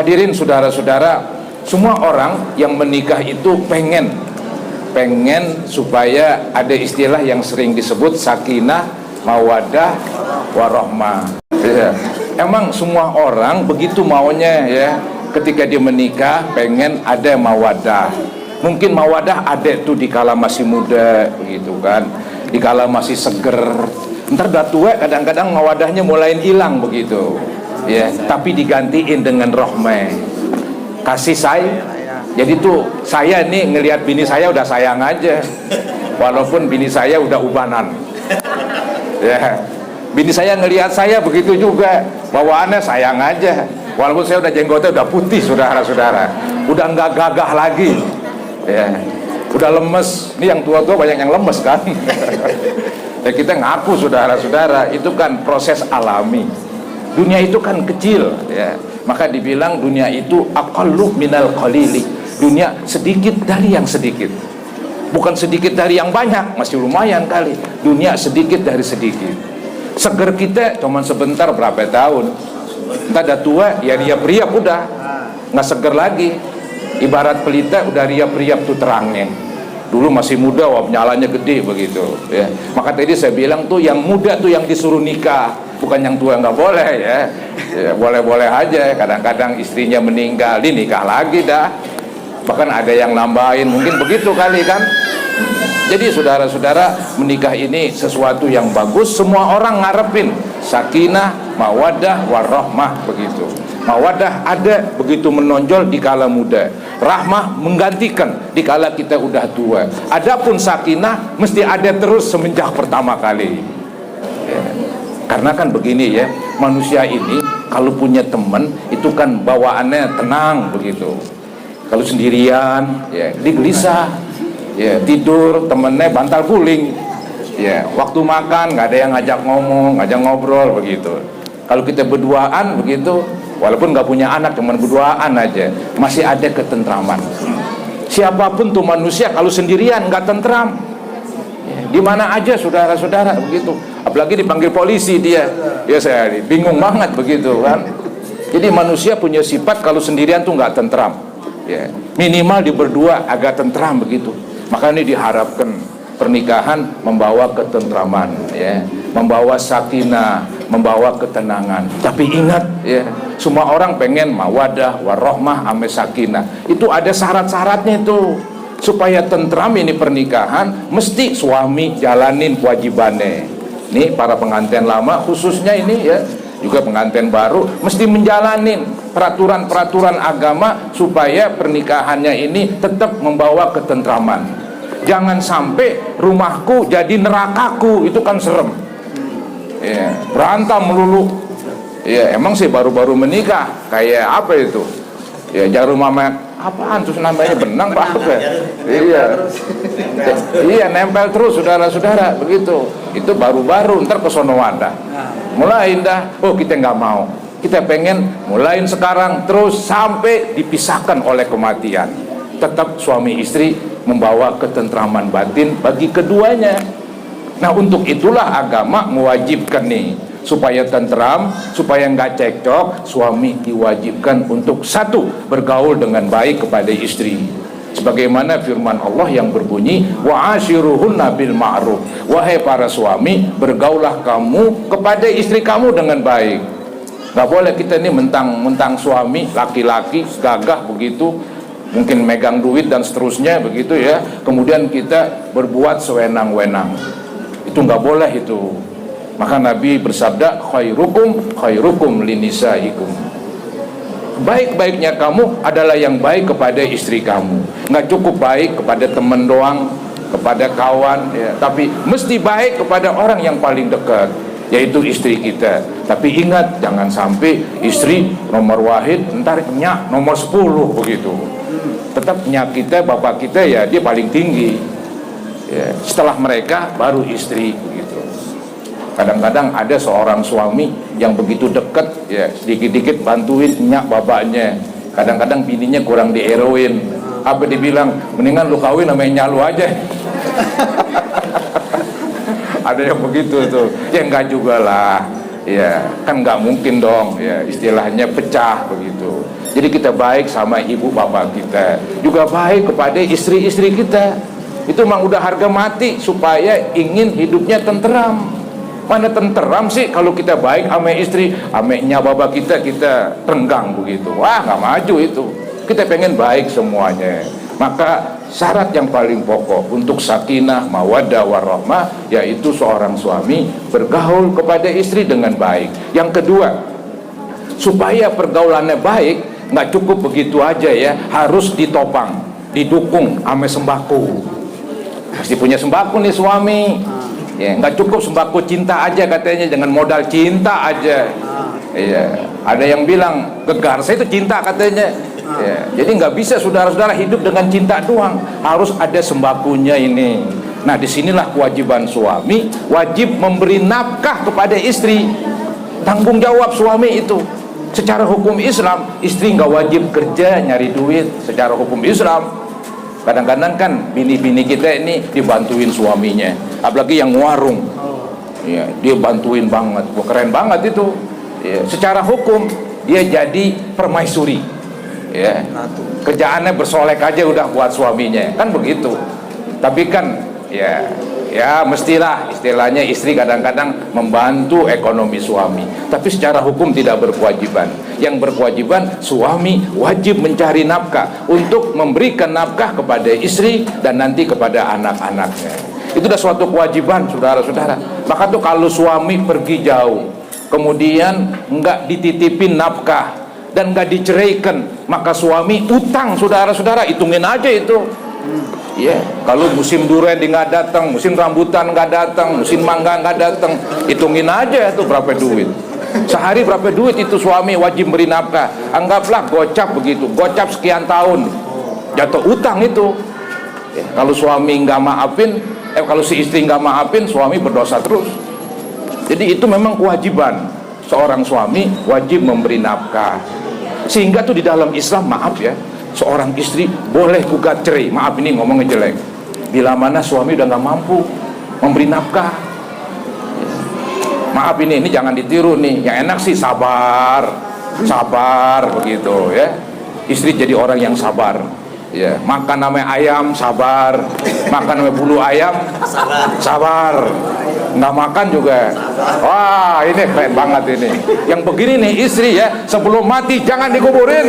Hadirin saudara-saudara, semua orang yang menikah itu pengen supaya ada istilah yang sering disebut sakinah, mawaddah, warahmah. Ya. Emang semua orang begitu maunya ya, ketika dia menikah pengen ada mawaddah. Mungkin mawaddah ada tuh di kala masih muda begitu kan, di kala masih seger. Ntar udah tua kadang-kadang mawaddahnya mulai hilang begitu ya, tapi digantiin dengan rahmah, kasih sayang. Jadi tuh saya nih ngelihat bini saya udah sayang aja, walaupun bini saya udah ubanan ya. Bini saya ngelihat saya begitu juga, bawaannya sayang aja, walaupun saya udah jenggotnya udah putih, saudara-saudara, udah nggak gagah lagi ya, udah lemes. Ini yang tua-tua banyak yang lemes kan. Ya kita ngaku saudara-saudara, itu kan proses alami. Dunia itu kan kecil ya, maka dibilang dunia itu aqallu minal qalili. Dunia sedikit dari yang sedikit, bukan sedikit dari yang banyak, masih lumayan kali. Dunia sedikit dari sedikit. Seger kita cuman sebentar, berapa tahun, entah dah tua ya riap-riap udah nggak seger lagi. Ibarat pelita udah riap-riap tuh terangnya. Dulu masih muda, wah nyalanya gede begitu ya. Maka tadi saya bilang tuh yang muda tuh yang disuruh nikah, bukan yang tua nggak boleh ya. Ya boleh-boleh aja. Kadang-kadang istrinya meninggal, dinikah lagi dah. Bahkan ada yang nambahin, mungkin begitu kali kan. Jadi saudara-saudara, menikah ini sesuatu yang bagus. Semua orang ngarepin sakinah, mawaddah, warahmah begitu. Mawaddah ada begitu menonjol di kala muda, rahmah menggantikan di kala kita udah tua. Adapun sakinah mesti ada terus semenjak pertama kali ya. Karena kan begini ya, manusia ini kalau punya teman itu kan bawaannya tenang begitu. Kalau sendirian ya dia gelisah ya, tidur temennya bantal guling ya, waktu makan nggak ada yang ngajak ngomong, ngajak ngobrol begitu. Kalau kita berduaan begitu, walaupun nggak punya anak, cuman berduaan aja, masih ada ketentraman. Siapapun tuh manusia kalau sendirian nggak tentram ya, di mana aja saudara-saudara begitu. Apalagi dipanggil polisi dia, ya saya bingung banget begitu kan. Jadi manusia punya sifat kalau sendirian tuh nggak tentram ya, minimal di berdua agak tentram begitu. Maka ini diharapkan pernikahan membawa ketentraman ya, membawa sakinah, membawa ketenangan. Tapi ingat ya, semua orang pengen mawadah, warahmah, ame sakinah. Itu ada syarat-syaratnya itu. Supaya tentram ini pernikahan, mesti suami jalanin kewajibannya. Nih para pengantin lama khususnya ini ya, juga pengantin baru mesti menjalanin peraturan-peraturan agama supaya pernikahannya ini tetap membawa ketentraman. Jangan sampai rumahku jadi nerakaku, itu kan serem ya, berantem melulu ya. Emang sih baru-baru menikah kayak apa itu ya, jarum mamet apaan terus namanya, benang pak apa iya iya, nempel terus saudara-saudara begitu. Itu baru-baru, ntar kesono wadah mulai dah, oh kita nggak mau, kita pengen mulain sekarang terus sampai dipisahkan oleh kematian. Tetap suami istri membawa ketentraman batin bagi keduanya. Nah untuk itulah agama mewajibkan nih, supaya tentram, supaya nggak cekcok, suami diwajibkan untuk satu, bergaul dengan baik kepada istri. Sebagaimana firman Allah yang berbunyi, wa'ashiruhunna bil ma'ruf. Wahai para suami, bergaulah kamu kepada istri kamu dengan baik. Gak boleh kita ini mentang-mentang suami laki-laki gagah begitu, mungkin megang duit dan seterusnya begitu ya, kemudian kita berbuat sewenang-wenang. Itu nggak boleh itu. Maka Nabi bersabda, khairukum linisaikum. Baik-baiknya kamu adalah yang baik kepada istri kamu. Nggak cukup baik kepada teman doang, kepada kawan ya, tapi mesti baik kepada orang yang paling dekat, yaitu istri kita. Tapi ingat, jangan sampai istri nomor wahid, ntar nyak nomor 10 begitu. Tetap nyak kita, bapak kita ya dia paling tinggi ya, setelah mereka baru istri begitu. Kadang-kadang ada seorang suami yang begitu dekat ya, sedikit-dikit bantuin nyak bapaknya. Kadang-kadang bininya kurang dieroin, apa dibilang, mendingan lu kawin sama nyak lu aja. Ada yang begitu tuh. Ya enggak juga lah ya, kan nggak mungkin dong ya, istilahnya pecah begitu. Jadi kita baik sama ibu bapak kita, juga baik kepada istri-istri kita. Itu memang udah harga mati supaya ingin hidupnya tenteram. Mana tenteram sih kalau kita baik sama istri, ameknya bapak kita renggang begitu. Wah, nggak maju itu. Kita pengen baik semuanya. Maka syarat yang paling pokok untuk sakinah, mawaddah, warahmah, yaitu seorang suami bergaul kepada istri dengan baik. Yang kedua, supaya pergaulannya baik, nggak cukup begitu aja ya, harus ditopang, didukung sama sembako. Pasti punya sembako nih suami. Ya, nggak cukup sembako cinta aja katanya, dengan modal cinta aja. Iya, ada yang bilang gegar saya itu cinta katanya. Ya, jadi nggak bisa saudara-saudara hidup dengan cinta doang, harus ada sembakonya ini. Nah, disinilah kewajiban suami, wajib memberi nafkah kepada istri. Tanggung jawab suami itu. Secara hukum Islam, istri nggak wajib kerja nyari duit. Secara hukum Islam, kadang-kadang kan bini-bini kita ini dibantuin suaminya, apalagi yang warung. Ya, dia bantuin banget, wah, keren banget itu. Ya, secara hukum dia jadi permaisuri. Ya, kerjaannya bersolek aja udah buat suaminya, kan begitu. Tapi kan ya mestilah istilahnya istri kadang-kadang membantu ekonomi suami, tapi secara hukum tidak berkewajiban. Yang berkewajiban suami wajib mencari nafkah untuk memberikan nafkah kepada istri dan nanti kepada anak-anaknya. Itu sudah suatu kewajiban saudara-saudara. Maka tuh kalau suami pergi jauh kemudian nggak dititipin nafkah dan nggak diceraikan, maka suami utang saudara-saudara, hitungin aja itu. Ya, kalau musim durian nggak datang, musim rambutan nggak datang, musim mangga nggak datang, hitungin aja itu berapa duit. Sehari berapa duit itu suami wajib beri nafkah. Anggaplah gocap begitu, gocap sekian tahun, jatuh utang itu. Ya, kalau suami nggak maafin, kalau si istri nggak maafin, suami berdosa terus. Jadi itu memang kewajiban seorang suami, wajib memberi nafkah. Sehingga tuh di dalam Islam, maaf ya, seorang istri boleh gugat cerai. Maaf ini ngomongnya jelek, bila mana suami udah nggak mampu memberi nafkah. Maaf ini jangan ditiru nih. Yang enak sih sabar begitu ya. Istri jadi orang yang sabar. Ya, makan namanya ayam sabar, makan namanya bulu ayam sabar, nggak makan juga. Wah, ini keren banget ini. Yang begini nih istri ya, sebelum mati jangan dikuburin.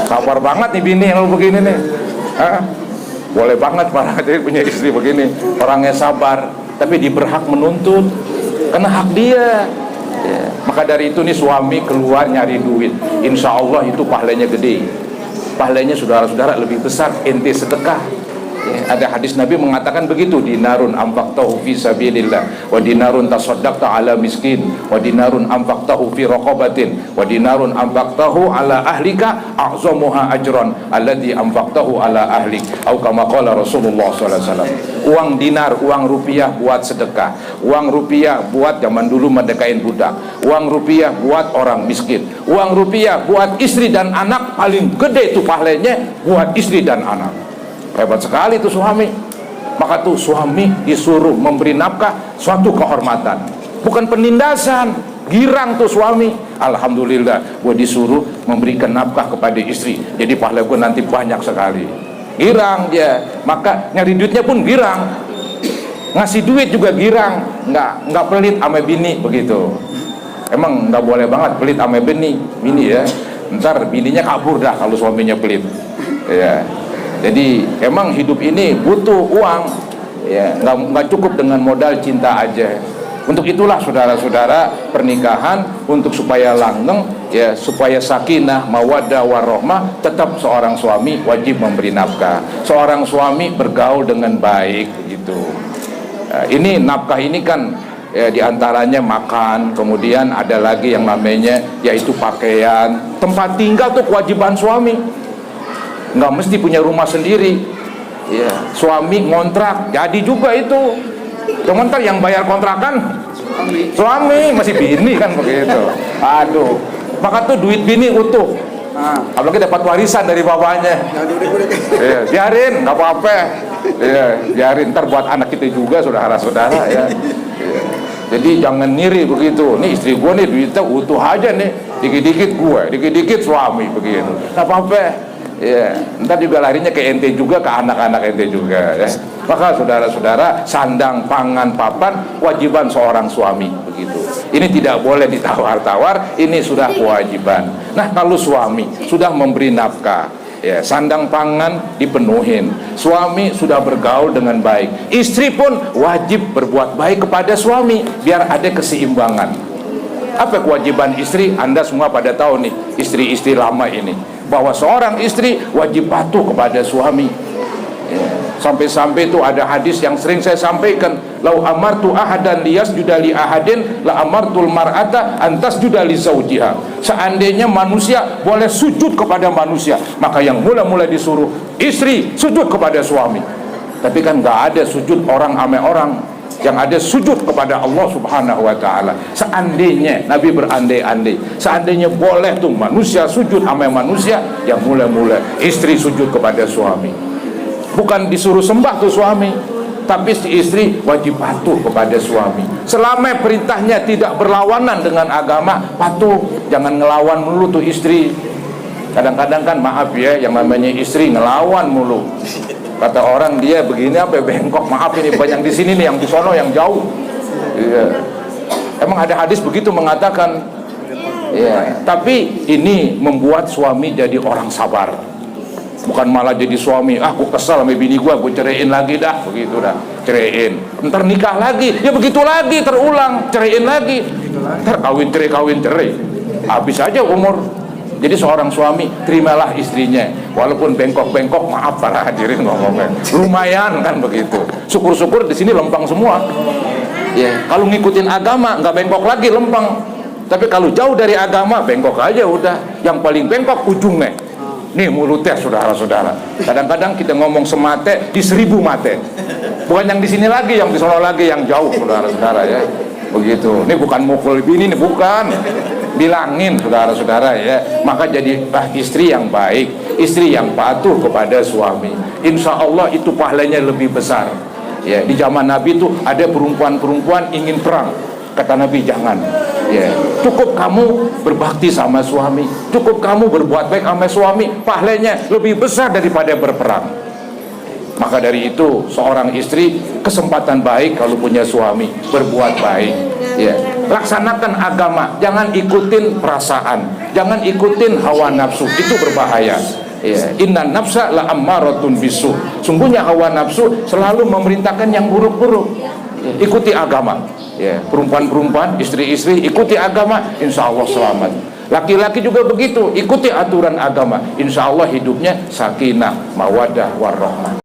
Sabar banget nih bini yang begini nih. Boleh banget para jadi punya istri begini, orangnya sabar, tapi dia berhak menuntut karena hak dia. Ya, maka dari itu nih suami keluar nyari duit, insya Allah itu pahalanya gede. Pahalanya saudara-saudara lebih besar ente sedekah. Ya, ada hadis Nabi mengatakan begitu, dinarun anfaqtahu fi sabilillah wa dinarun tasaddaqta ala miskin wa dinarun anfaqtahu fi raqabatin wa dinarun anfaqtahu ala ahlika a'zamuha ajran alladhi anfaqtahu ala ahlik, atau kama qala Rasulullah sallallahu alaihi wasallam. Uang dinar, uang rupiah buat sedekah, uang rupiah buat zaman dulu mendekain budak, uang rupiah buat orang miskin, uang rupiah buat istri dan anak, paling gede itu pahalanya buat istri dan anak. Hebat sekali itu suami. Maka tuh suami disuruh memberi nafkah, suatu kehormatan, bukan penindasan. Girang tuh suami, alhamdulillah gue disuruh memberikan nafkah kepada istri, jadi pahala gue nanti banyak sekali. Girang dia, maka nyari duitnya pun girang, ngasih duit juga girang, nggak pelit sama bini begitu. Emang nggak boleh banget pelit sama bini ya, ntar bininya kabur dah kalau suaminya pelit. Ya, jadi emang hidup ini butuh uang, ya nggak cukup dengan modal cinta aja. Untuk itulah saudara-saudara, pernikahan untuk supaya langgeng, ya supaya sakinah, mawaddah, warahmah, tetap seorang suami wajib memberi nafkah. Seorang suami bergaul dengan baik gitu. Ini nafkah ini kan ya, diantaranya makan, kemudian ada lagi yang namanya yaitu pakaian, tempat tinggal tuh kewajiban suami. Nggak mesti punya rumah sendiri. Ya, suami ngontrak, jadi juga itu. Cuman ntar yang bayar kontrakan suami, masih bini kan begitu. Aduh, maka tuh duit bini utuh. Apalagi dapat warisan dari bapaknya. Ya, biarin, nggak apa-apa. Ya, biarin, ntar buat anak kita juga saudara-saudara ya. Ya. Jadi jangan ngiri begitu. Nih istri gua nih duitnya utuh aja nih. dikit-dikit gue, dikit-dikit suami, begitu. Nggak apa-apa, ya. Ntar juga larinya ke ente juga, ke anak-anak ente juga, ya. Maka saudara-saudara, sandang, pangan, papan, kewajiban seorang suami, begitu. Ini tidak boleh ditawar-tawar, ini sudah kewajiban. Nah, kalau suami sudah memberi nafkah, ya, sandang pangan dipenuhin, suami sudah bergaul dengan baik, istri pun wajib berbuat baik kepada suami biar ada keseimbangan. Apa kewajiban istri? Anda semua pada tahu nih, istri-istri lama ini, bahwa seorang istri wajib patuh kepada suami, ya. Sampai-sampai itu ada hadis yang sering saya sampaikan, lau amartu ahadan liyasjuda li ahadin la amartul mar'ata antas juda li zawjiha. Seandainya manusia boleh sujud kepada manusia, maka yang mula-mula disuruh istri sujud kepada suami. Tapi kan nggak ada sujud orang ame orang, yang ada sujud kepada Allah Subhanahu wa ta'ala. Seandainya Nabi berandai-andai, seandainya boleh tuh manusia sujud ame manusia, yang mula-mula istri sujud kepada suami. Bukan disuruh sembah tuh suami, tapi si istri wajib patuh kepada suami. Selama perintahnya tidak berlawanan dengan agama, patuh. Jangan ngelawan mulu tuh istri. Kadang-kadang kan maaf ya, yang namanya istri ngelawan mulu. Kata orang dia begini apa bengkok, maaf ini banyak di sini nih, yang di sono yang jauh. Iya. Emang ada hadis begitu mengatakan. Ya, tapi ini membuat suami jadi orang sabar. Bukan malah jadi suami, aku kesal sama bini gue ceraiin lagi dah, begitu dah, ceraiin. Ntar nikah lagi, ya begitu lagi, terulang, ceraiin lagi. Ntar kawin cerai, habis aja umur. Jadi seorang suami, terimalah istrinya, walaupun bengkok-bengkok, maaf para hadirin ngomongnya, lumayan kan begitu. Syukur-syukur di sini lempeng semua. Ya, kalau ngikutin agama nggak bengkok lagi, lempeng. Tapi kalau jauh dari agama, bengkok aja udah. Yang paling bengkok ujungnya. Nih mulutnya saudara-saudara. Kadang-kadang kita ngomong semate di 1000 mate. Bukan yang di sini lagi, yang di sono lagi, yang jauh saudara-saudara ya. Begitu. Ini bukan mukul bini, ini bukan. Bilangin saudara-saudara ya. Maka jadilah istri yang baik, istri yang patuh kepada suami. Insya Allah itu pahalanya lebih besar. Ya, di zaman Nabi itu ada perempuan-perempuan ingin perang. Kata Nabi jangan. Ya, cukup kamu berbakti sama suami, cukup kamu berbuat baik sama suami, pahalanya lebih besar daripada berperang. Maka dari itu seorang istri kesempatan baik kalau punya suami, berbuat baik. Ya, laksanakan agama, jangan ikutin perasaan, jangan ikutin hawa nafsu, itu berbahaya. Ya, inna nafsa la ammaratun bisu. Sungguhnya hawa nafsu selalu memerintahkan yang buruk-buruk. Ya, ikuti agama. Ya, perempuan-perempuan, istri-istri ikuti agama, insya Allah selamat. Laki-laki juga begitu, ikuti aturan agama, insya Allah hidupnya sakinah, mawadah, warahmah.